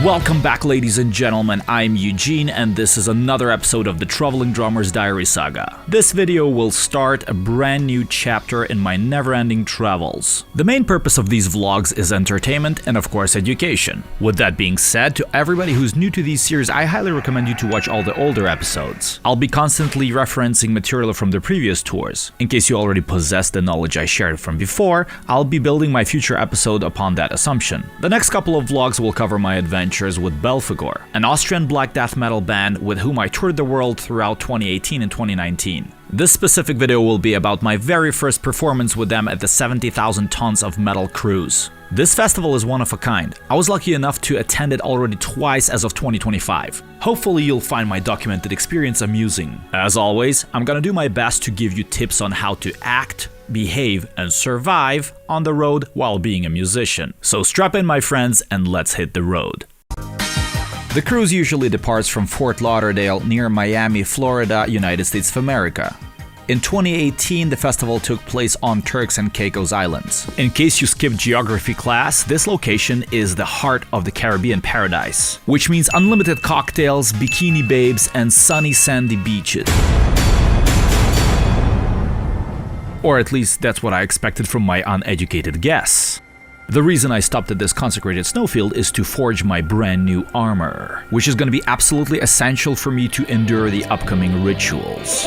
Welcome back, ladies and gentlemen, I'm Eugene and this is another episode of the Traveling Drummer's Diary Saga. This video will start a brand new chapter in my never-ending travels. The main purpose of these vlogs is entertainment and of course education. With that being said, to everybody who's new to these series, I highly recommend you to watch all the older episodes. I'll be constantly referencing material from the previous tours. In case you already possess the knowledge I shared from before, I'll be building my future episode upon that assumption. The next couple of vlogs will cover my adventures with Belphegor, an Austrian black death metal band with whom I toured the world throughout 2018 and 2019. This specific video will be about my very first performance with them at the 70,000 Tons of Metal cruise. This festival is one of a kind. I was lucky enough to attend it already twice as of 2025. Hopefully you'll find my documented experience amusing. As always, I'm gonna do my best to give you tips on how to act, behave, and survive on the road while being a musician. So strap in, my friends, and let's hit the road. The cruise usually departs from Fort Lauderdale near Miami, Florida, United States of America. In 2018, the festival took place on Turks and Caicos Islands. In case you skipped geography class, this location is the heart of the Caribbean paradise, which means unlimited cocktails, bikini babes, and sunny sandy beaches. Or at least that's what I expected from my uneducated guess. The reason I stopped at this consecrated snowfield is to forge my brand new armor, which is going to be absolutely essential for me to endure the upcoming rituals.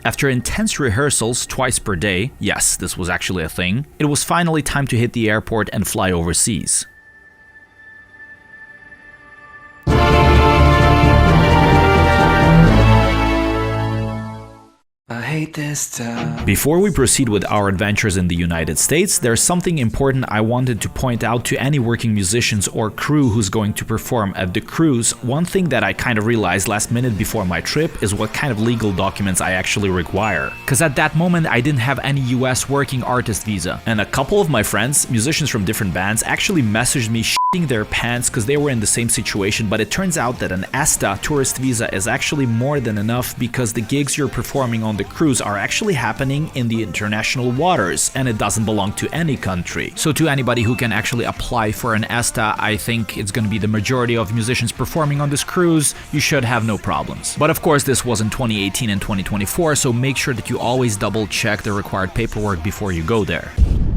After intense rehearsals twice per day, yes, this was actually a thing, it was finally time to hit the airport and fly overseas. Before we proceed with our adventures in the United States, there's something important I wanted to point out to any working musicians or crew who's going to perform at the cruise. One thing that I kind of realized last minute before my trip is what kind of legal documents I actually require. Cause at that moment I didn't have any US working artist visa, and a couple of my friends, musicians from different bands, actually messaged me shitting their pants cause they were in the same situation, but it turns out that an ESTA tourist visa is actually more than enough because the gigs you're performing on the cruise are actually happening in the international waters and it doesn't belong to any country. So to anybody who can actually apply for an ESTA, I think it's going to be the majority of musicians performing on this cruise, you should have no problems. But of course this was in 2018 and 2024, so make sure that you always double check the required paperwork before you go there.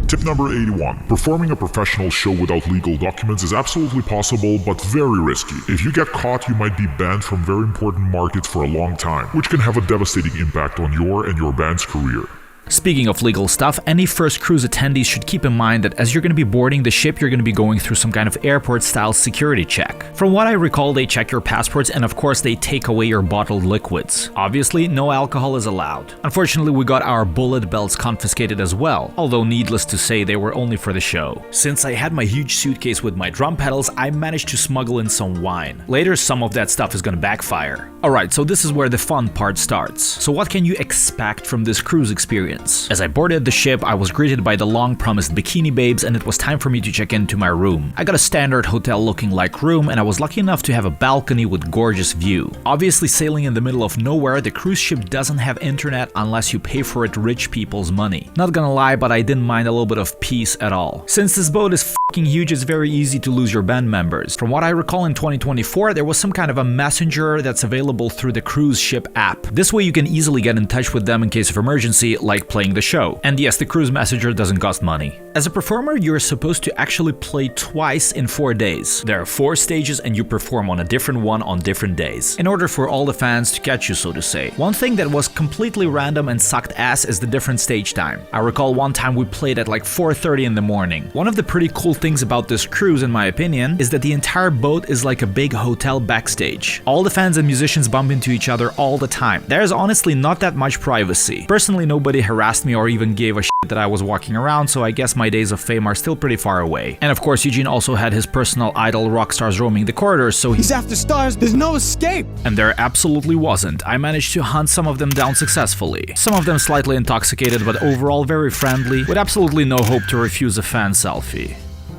Tip number 81. Performing a professional show without legal documents is absolutely possible, but very risky. If you get caught, you might be banned from very important markets for a long time, which can have a devastating impact on your and your band's career. Speaking of legal stuff, any first cruise attendees should keep in mind that as you're going to be boarding the ship, you're going to be going through some kind of airport-style security check. From what I recall, they check your passports and of course they take away your bottled liquids. Obviously, no alcohol is allowed. Unfortunately, we got our bullet belts confiscated as well, although needless to say, they were only for the show. Since I had my huge suitcase with my drum pedals, I managed to smuggle in some wine. Later, some of that stuff is going to backfire. Alright, so this is where the fun part starts. So what can you expect from this cruise experience? As I boarded the ship, I was greeted by the long-promised bikini babes and it was time for me to check into my room. I got a standard hotel-looking like room and I was lucky enough to have a balcony with gorgeous view. Obviously, sailing in the middle of nowhere, the cruise ship doesn't have internet unless you pay for it rich people's money. Not gonna lie, but I didn't mind a little bit of peace at all. Since this boat is f***ing huge, it's very easy to lose your band members. From what I recall, in 2024, there was some kind of a messenger that's available through the cruise ship app. This way you can easily get in touch with them in case of emergency, like playing the show. And yes, the cruise messenger doesn't cost money. As a performer, you're supposed to actually play twice in 4 days. There are 4 stages and you perform on a different one on different days, in order for all the fans to catch you, so to say. One thing that was completely random and sucked ass is the different stage time. I recall one time we played at like 4:30 in the morning. One of the pretty cool things about this cruise, in my opinion, is that the entire boat is like a big hotel backstage. All the fans and musicians bump into each other all the time. There's honestly not that much privacy. Personally, nobody harassed me or even gave a shit that I was walking around, so I guess my days of fame are still pretty far away. And of course, Eugene also had his personal idol rock stars roaming the corridors, so he's after stars, there's no escape! And there absolutely wasn't. I managed to hunt some of them down successfully. Some of them slightly intoxicated, but overall very friendly, with absolutely no hope to refuse a fan selfie.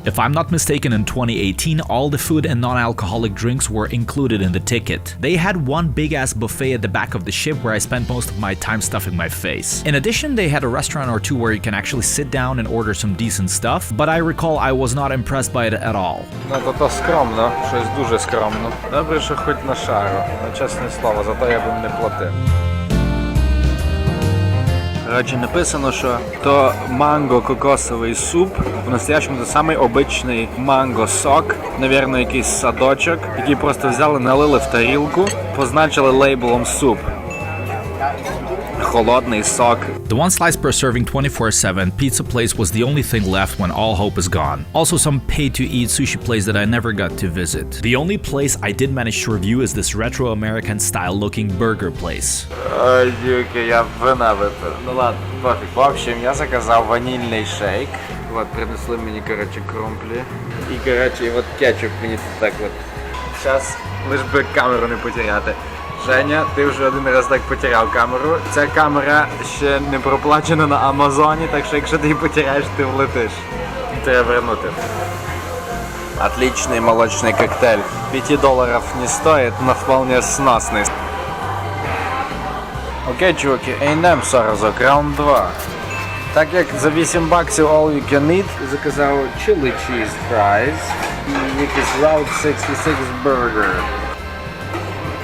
If I'm not mistaken, in 2018, all the food and non-alcoholic drinks were included in the ticket. They had one big-ass buffet at the back of the ship where I spent most of my time stuffing my face. In addition, they had a restaurant or two where you can actually sit down and order some decent stuff, but I recall I was not impressed by it at all. No to скромно, щось дуже скромно. Добре, що хоч на шару, на чесне слово, зато я б не платив. Коротше, написано, що то манго-кокосовий суп, по-настоящему це самий обичний манго-сок, навірно, якийсь садочок, який просто взяли, налили в тарілку, позначили лейблом суп. Холодний сок. The one slice per serving 24/7 pizza place was the only thing left when all hope is gone. Also some pay-to-eat sushi place that I never got to visit. The only place I did manage to review is this retro American style looking burger place. Ой, дюки, я вина випив. Ну ладно, пофіг. В общем, я заказав ванільний шейк. Вот, принесли мені, короче, крумплі. І, короче, і от кетчуп мені тут так от. Зараз, лиш би камеру не потеряти. Женя, ти вже один раз так потеряв камеру. Ця камера ще не проплачена на Амазоні, так що якщо ти її потеряєш, ти влетиш. Треба вернути. Отличный молочный коктейль. $5 не стоит, но вполне сносный. Окей, чуваки, A&M разок, раунд 2. Так як за $8 all you can eat, заказав chili cheese fries і якийсь Route 66 burger.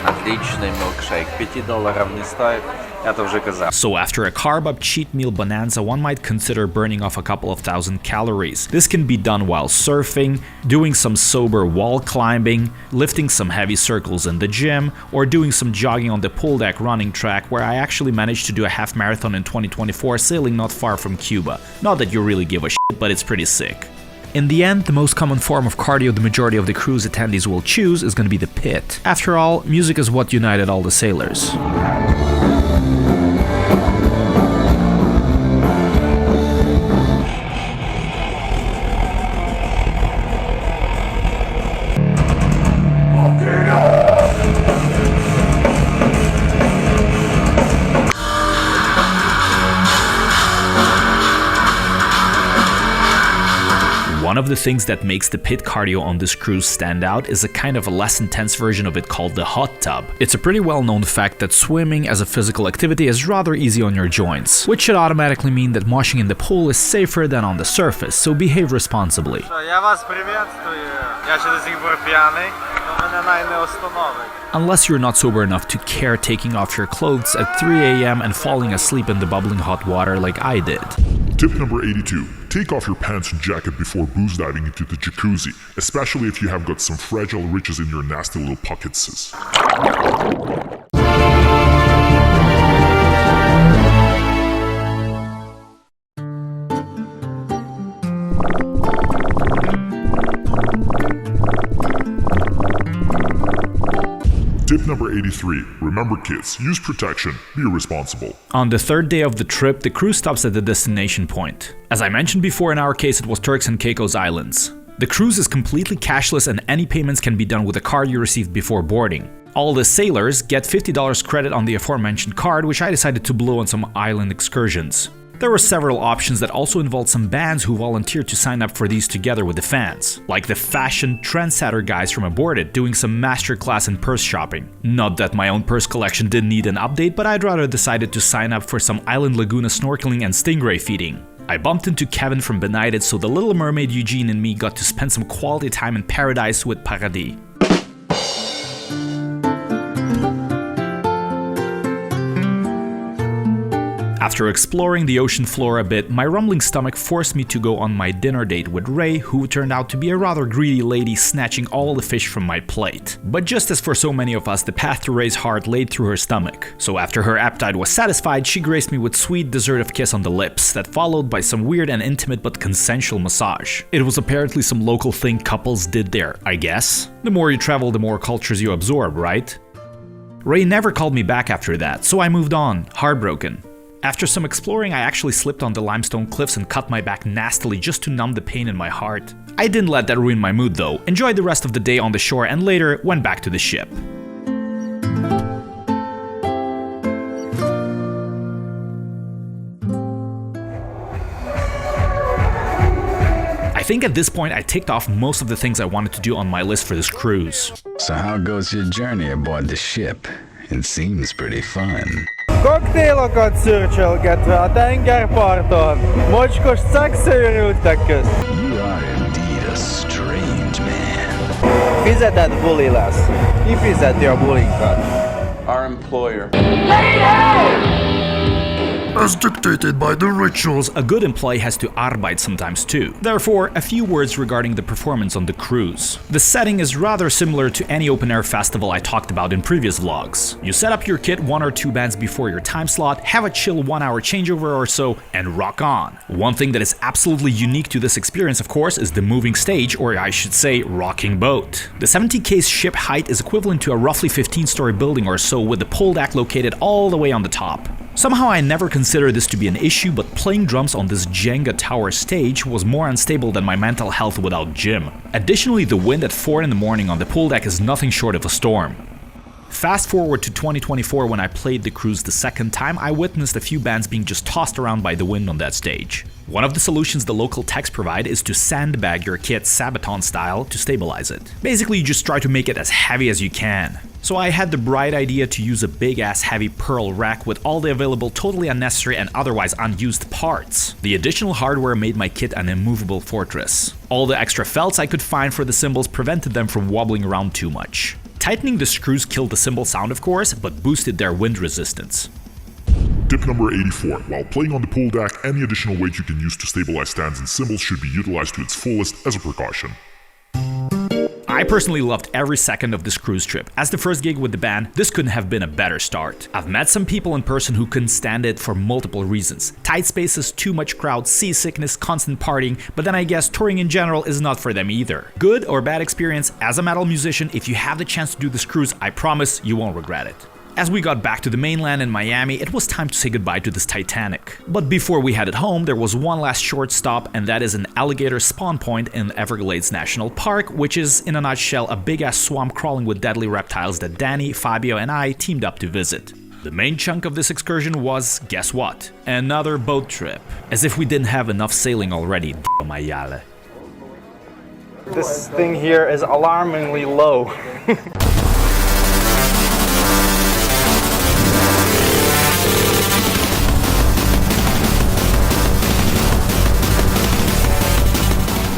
Отличный милкшейк, $5 не стоит, я то вже казав. So after a carb-up cheat meal bonanza, one might consider burning off a couple of thousand calories. This can be done while surfing, doing some sober wall climbing, lifting some heavy circles in the gym, or doing some jogging on the pool deck running track, where I actually managed to do a half marathon in 2024 sailing not far from Cuba. Not that you really give a shit, but it's pretty sick. In the end, the most common form of cardio the majority of the cruise attendees will choose is going to be the pit. After all, music is what united all the sailors. One of the things that makes the pit cardio on this cruise stand out is a kind of a less intense version of it called the hot tub. It's a pretty well-known fact that swimming as a physical activity is rather easy on your joints, which should automatically mean that washing in the pool is safer than on the surface, so behave responsibly. Я вас приветствую. Я ще до сих пор п'яний, но мене най не остановить. Unless you're not sober enough to care taking off your clothes at 3 a.m. and falling asleep in the bubbling hot water like I did. Tip number 82. Take off your pants and jacket before booze diving into the jacuzzi, especially if you have got some fragile riches in your nasty little pockets. Tip number 83. Remember kids, use protection, be responsible. On the third day of the trip, the cruise stops at the destination point. As I mentioned before, in our case it was Turks and Caicos Islands. The cruise is completely cashless and any payments can be done with a card you received before boarding. All the sailors get $50 credit on the aforementioned card, which I decided to blow on some island excursions. There were several options that also involved some bands who volunteered to sign up for these together with the fans, like the fashion trendsetter guys from Aboard It doing some masterclass in purse shopping. Not that my own purse collection didn't need an update, but I'd rather decided to sign up for some island laguna snorkeling and stingray feeding. I bumped into Kevin from Benighted, so the Little Mermaid Eugene and me got to spend some quality time in paradise with Paradis. After exploring the ocean floor a bit, my rumbling stomach forced me to go on my dinner date with Ray, who turned out to be a rather greedy lady snatching all the fish from my plate. But just as for so many of us, the path to Ray's heart laid through her stomach. So after her appetite was satisfied, she graced me with sweet dessert of kiss on the lips, that followed by some weird and intimate but consensual massage. It was apparently some local thing couples did there, I guess. The more you travel, the more cultures you absorb, right? Ray never called me back after that, so I moved on, heartbroken. After some exploring, I actually slipped on the limestone cliffs and cut my back nastily just to numb the pain in my heart. I didn't let that ruin my mood though, enjoyed the rest of the day on the shore and later went back to the ship. I I think at this point I ticked off most of the things I wanted to do on my list for this cruise. So how goes your journey aboard the ship? It seems pretty fun. Kokteilokat szürcsölgetve a tengerparton, mocskos szakszerűltek közt. You are indeed a strange man. Fizetett buli lesz. Kifizeti a bulinkat. Our employer. As dictated by the rituals, a good employee has to arbeit sometimes too. Therefore, a few words regarding the performance on the cruise. The setting is rather similar to any open-air festival I talked about in previous vlogs. You set up your kit 1 or 2 bands before your time slot, have a chill 1-hour changeover or so, and rock on. One thing that is absolutely unique to this experience, of course, is the moving stage, or I should say, rocking boat. The 70K's ship height is equivalent to a roughly 15-story building or so, with the pole deck located all the way on the top. Somehow I never considered this to be an issue, but playing drums on this Jenga tower stage was more unstable than my mental health without gym. Additionally, the wind at 4 in the morning on the pool deck is nothing short of a storm. Fast forward to 2024, when I played the cruise the second time, I witnessed a few bands being just tossed around by the wind on that stage. One of the solutions the local techs provide is to sandbag your kit Sabaton style to stabilize it. Basically, you just try to make it as heavy as you can. So I had the bright idea to use a big-ass heavy pearl rack with all the available totally unnecessary and otherwise unused parts. The additional hardware made my kit an immovable fortress. All the extra felts I could find for the cymbals prevented them from wobbling around too much. Tightening the screws killed the cymbal sound, of course, but boosted their wind resistance. Tip number 84. While playing on the pool deck, any additional weight you can use to stabilize stands and cymbals should be utilized to its fullest as a precaution. I personally loved every second of this cruise trip. As the first gig with the band, this couldn't have been a better start. I've met some people in person who couldn't stand it for multiple reasons. Tight spaces, too much crowd, seasickness, constant partying, but then I guess touring in general is not for them either. Good or bad experience, as a metal musician, if you have the chance to do this cruise, I promise you won't regret it. As we got back to the mainland in Miami, it was time to say goodbye to this Titanic. But before we headed home, there was one last short stop, and that is an alligator spawn point in Everglades National Park, which is, in a nutshell, a big-ass swamp crawling with deadly reptiles that Danny, Fabio, and I teamed up to visit. The main chunk of this excursion was, guess what? Another boat trip. As if we didn't have enough sailing already, maiale. This thing here is alarmingly low.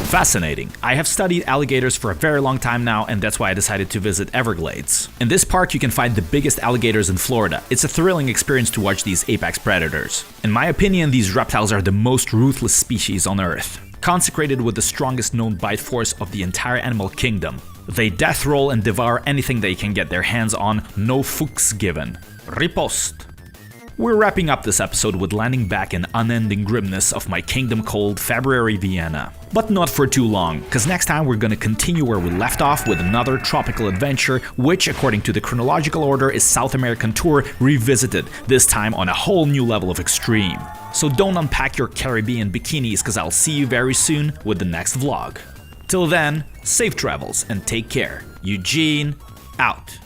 Fascinating. I have studied alligators for a very long time now, and that's why I decided to visit Everglades. In this park you can find the biggest alligators in Florida. It's a thrilling experience to watch these apex predators. In my opinion, these reptiles are the most ruthless species on Earth, consecrated with the strongest known bite force of the entire animal kingdom. They death roll and devour anything they can get their hands on, no fucks given. Riposte. We're wrapping up this episode with landing back in unending grimness of my kingdom called February Vienna. But not for too long, cause next time we're gonna continue where we left off with another tropical adventure, which according to the chronological order is South American tour revisited, this time on a whole new level of extreme. So don't unpack your Caribbean bikinis, cause I'll see you very soon with the next vlog. Till then, safe travels and take care. Eugene, out.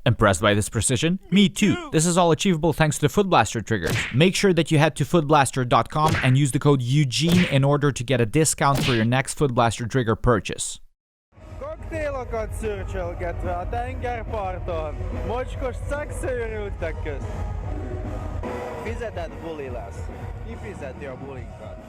Impressed by this precision? Me too. This is all achievable thanks to the Foot Blaster triggers. Make sure that you head to footblaster.com and use the code Eugene in order to get a discount for your next Foot Blaster trigger purchase. Kokteilokat szürcsölgetve a tengerparton, mocskos szakszerűltek közt. Fizetett buli lesz. Kifizeti a bulinkat.